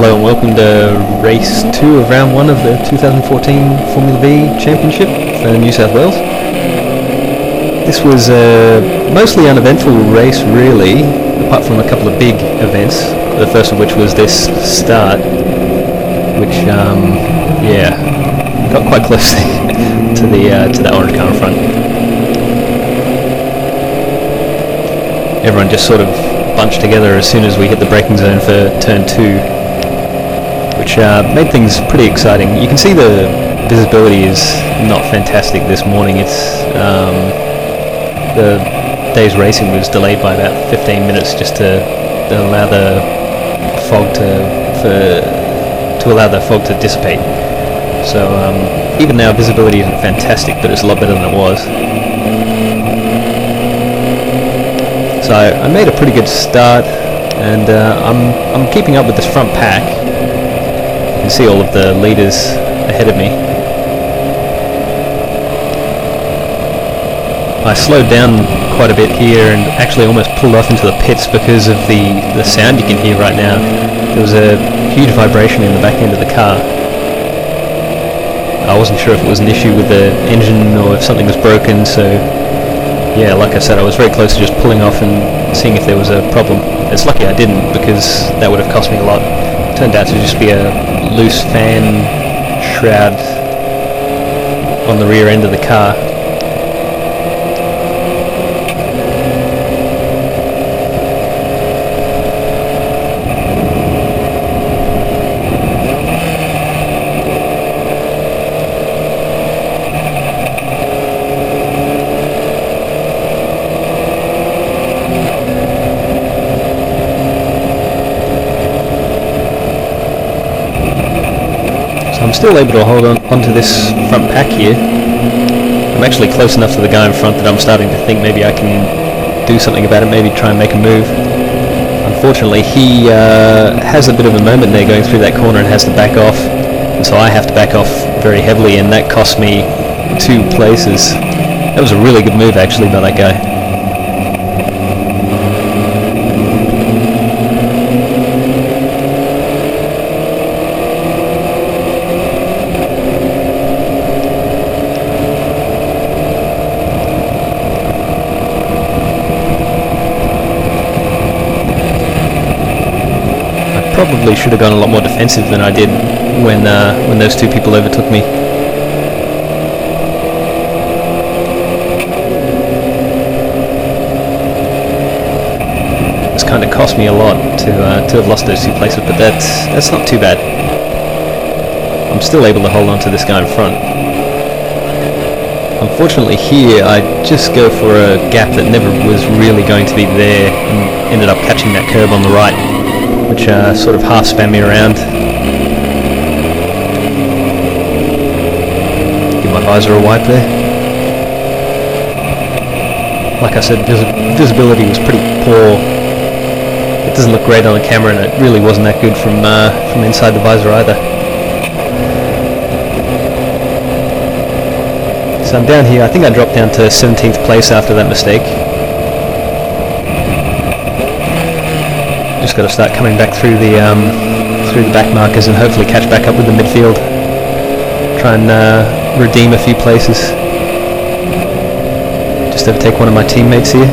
Hello and welcome to race 2 of round 1 of the 2014 Formula Vee Championship for New South Wales. This was a mostly uneventful race really, apart from a couple of big events, the first of which was this start, which got quite close to that orange car in front. Everyone just sort of bunched together as soon as we hit the braking zone for turn 2, which made things pretty exciting. You can see the visibility is not fantastic this morning. It's the day's racing was delayed by about 15 minutes just to allow the fog to dissipate. So even now visibility isn't fantastic, but it's a lot better than it was. So I made a pretty good start, and I'm keeping up with this front pack. You can see all of the leaders ahead of me. I slowed down quite a bit here and actually almost pulled off into the pits because of the sound you can hear right now. There was a huge vibration in the back end of the car. I wasn't sure if it was an issue with the engine or if something was broken, so yeah, like I said, I was very close to just pulling off and seeing if there was a problem. It's lucky I didn't, because that would have cost me a lot. It turned out to just be a loose fan shroud on the rear end of the car. I'm still able to hold onto this front pack here. I'm actually close enough to the guy in front that I'm starting to think maybe I can do something about it, maybe try and make a move. Unfortunately, he has a bit of a moment there going through that corner and has to back off, and so I have to back off very heavily, and that cost me 2 places. That was a really good move actually by that guy. Probably should have gone a lot more defensive than I did when those 2 people overtook me. It's kind of cost me a lot to have lost those 2 places, but that's not too bad. I'm still able to hold on to this guy in front. Unfortunately here I just go for a gap that never was really going to be there and ended up catching that curb on the right, which sort of half spun me around. Give my visor a wipe there. Like I said, visibility was pretty poor. It doesn't look great on the camera, and it really wasn't that good from inside the visor either. So I'm down here. I think I dropped down to 17th place after that mistake. Just got to start coming back through the back markers and hopefully catch back up with the midfield. Try and redeem a few places. Just overtake one of my teammates here.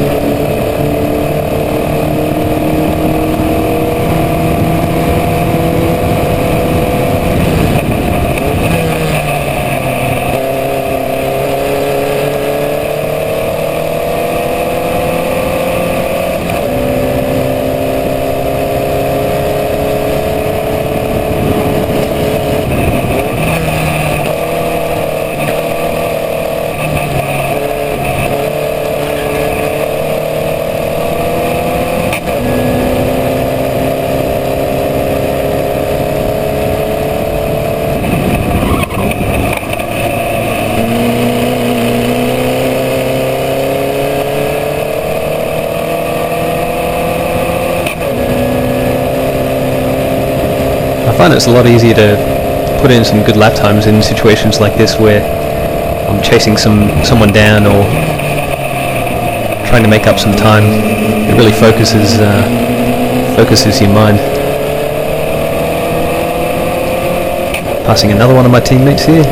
I find it's a lot easier to put in some good lap times in situations like this where I'm chasing someone down or trying to make up some time. It really focuses your mind. Passing another one of my teammates here.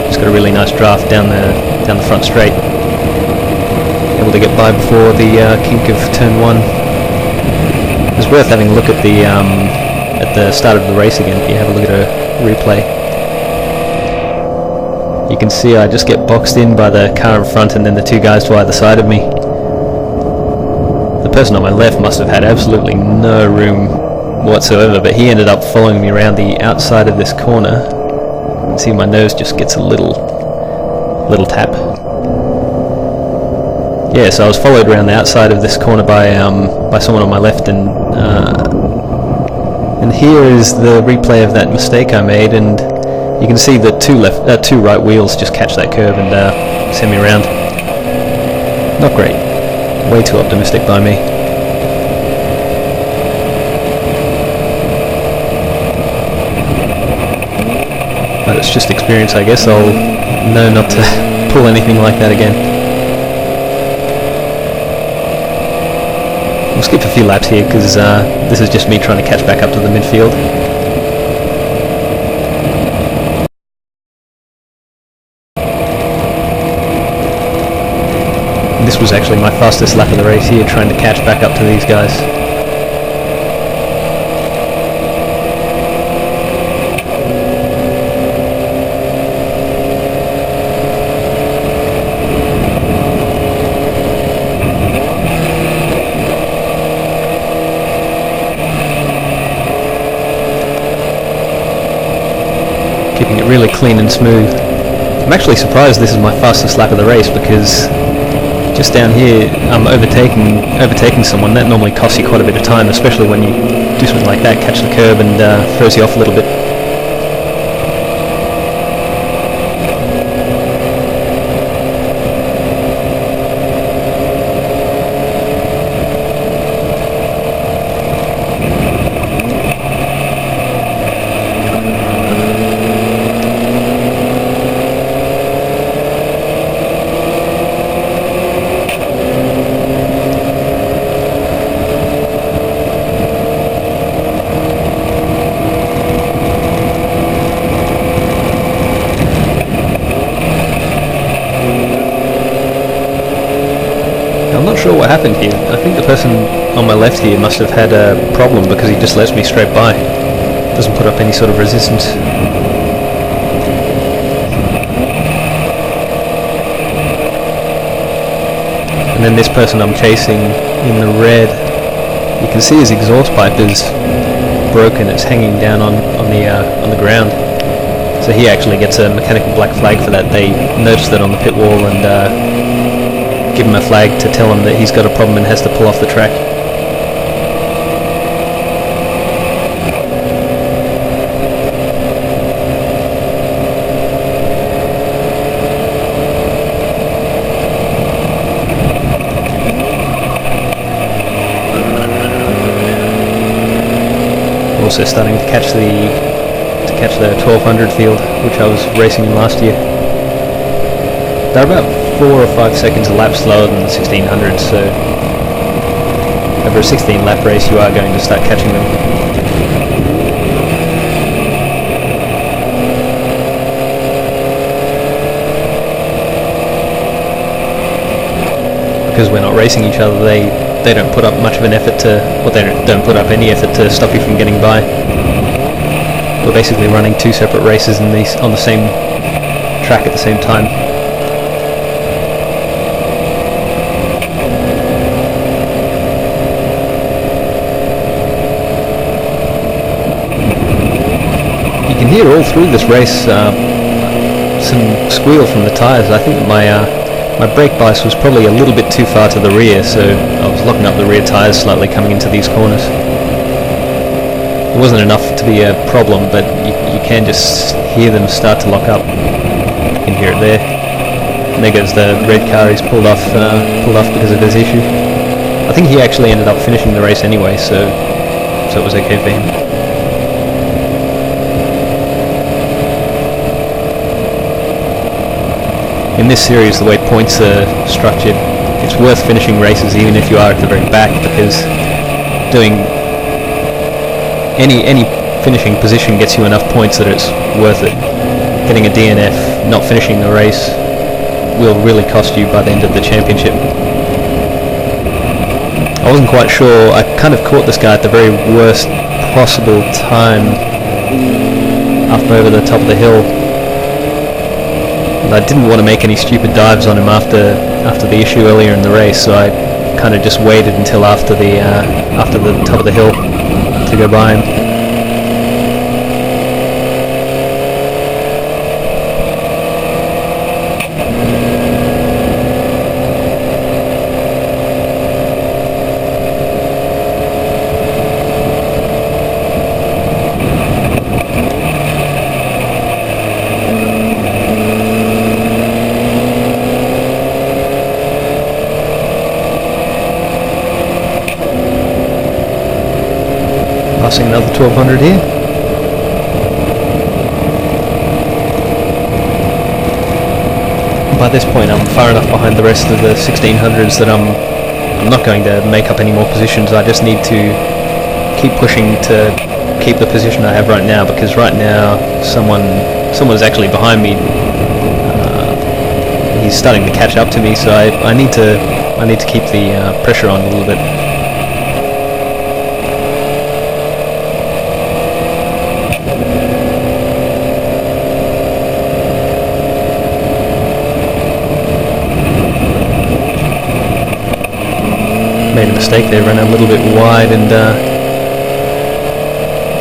Just got a really nice draft down the front straight. Able to get by before the kink of turn 1. It's worth having a look at the start of the race again if you have a look at a replay. You can see I just get boxed in by the car in front and then the two guys to either side of me. The person on my left must have had absolutely no room whatsoever, but he ended up following me around the outside of this corner. You can see my nose just gets a little tap. Yeah, so I was followed around the outside of this corner by someone on my left, and here is the replay of that mistake I made, and you can see the two right wheels just catch that curve and send me around. Not great. Way too optimistic by me. But it's just experience, I guess. I'll know not to pull anything like that again. We'll skip a few laps here because this is just me trying to catch back up to the midfield. And this was actually my fastest lap of the race here, trying to catch back up to these guys. Keeping it really clean and smooth. I'm actually surprised this is my fastest lap of the race because just down here I'm overtaking someone. That normally costs you quite a bit of time, especially when you do something like that, catch the curb and throws you off a little bit. I'm not sure what happened here. I think the person on my left here must have had a problem because he just lets me straight by. Doesn't put up any sort of resistance. And then this person I'm chasing in the red, you can see his exhaust pipe is broken. It's hanging down on the ground. So he actually gets a mechanical black flag for that. They notice that on the pit wall and give him a flag to tell him that he's got a problem and has to pull off the track. Also starting to catch the 1200 field, which I was racing in last year. They're about 4 or 5 seconds a lap slower than the 1600, so over a 16 lap race you are going to start catching them. Because we're not racing each other, they don't put up much of an effort to, well, they don't put up any effort to stop you from getting by. We're basically running 2 separate races on the same track at the same time. You can hear all through this race some squeal from the tyres. I think that my brake bias was probably a little bit too far to the rear, so I was locking up the rear tyres slightly coming into these corners. It wasn't enough to be a problem, but you can just hear them start to lock up. You can hear it there. And there goes the red car. He's pulled off because of his issue. I think he actually ended up finishing the race anyway, so it was okay for him. In this series, the way points are structured, it's worth finishing races even if you are at the very back, because doing any finishing position gets you enough points that it's worth it. Getting a DNF, not finishing the race, will really cost you by the end of the championship. I wasn't quite sure. I kind of caught this guy at the very worst possible time up over the top of the hill. And I didn't want to make any stupid dives on him after the issue earlier in the race, so I kind of just waited until after the top of the hill to go by him. Passing another 1200 here. By this point I'm far enough behind the rest of the 1600s that I'm not going to make up any more positions. I just need to keep pushing to keep the position I have right now, because right now someone is actually behind me. He's starting to catch up to me, so I need to keep the pressure on a little bit. Made a mistake there, ran a little bit wide, and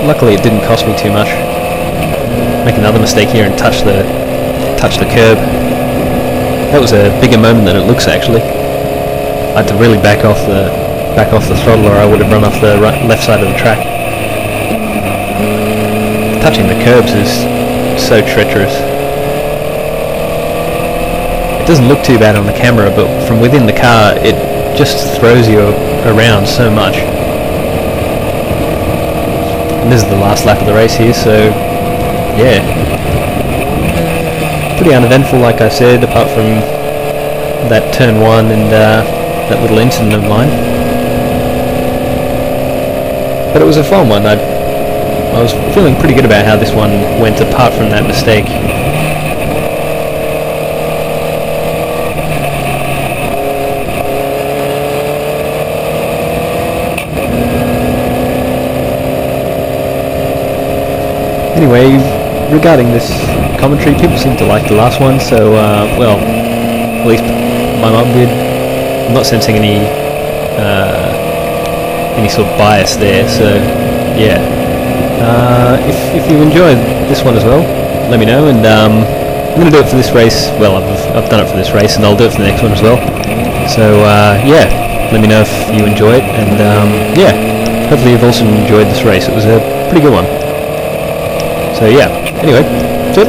luckily it didn't cost me too much. Make another mistake here and touch the curb. That was a bigger moment than it looks actually. I had to really back off the throttle, or I would have run off the left side of the track. Touching the curbs is so treacherous. It doesn't look too bad on the camera, but from within the car it just throws you around so much. And this is the last lap of the race here, so yeah, pretty uneventful like I said, apart from that turn 1 and that little incident of mine. But it was a fun one. I was feeling pretty good about how this one went, apart from that mistake. Anyway, regarding this commentary, people seem to like the last one, so, well, at least my mum did. I'm not sensing any sort of bias there, so, yeah. If you enjoyed this one as well, let me know, and I'm going to do it for this race. Well, I've done it for this race, and I'll do it for the next one as well. So, yeah, let me know if you enjoy it, and, yeah, hopefully you've also enjoyed this race. It was a pretty good one. So yeah, anyway, that's it.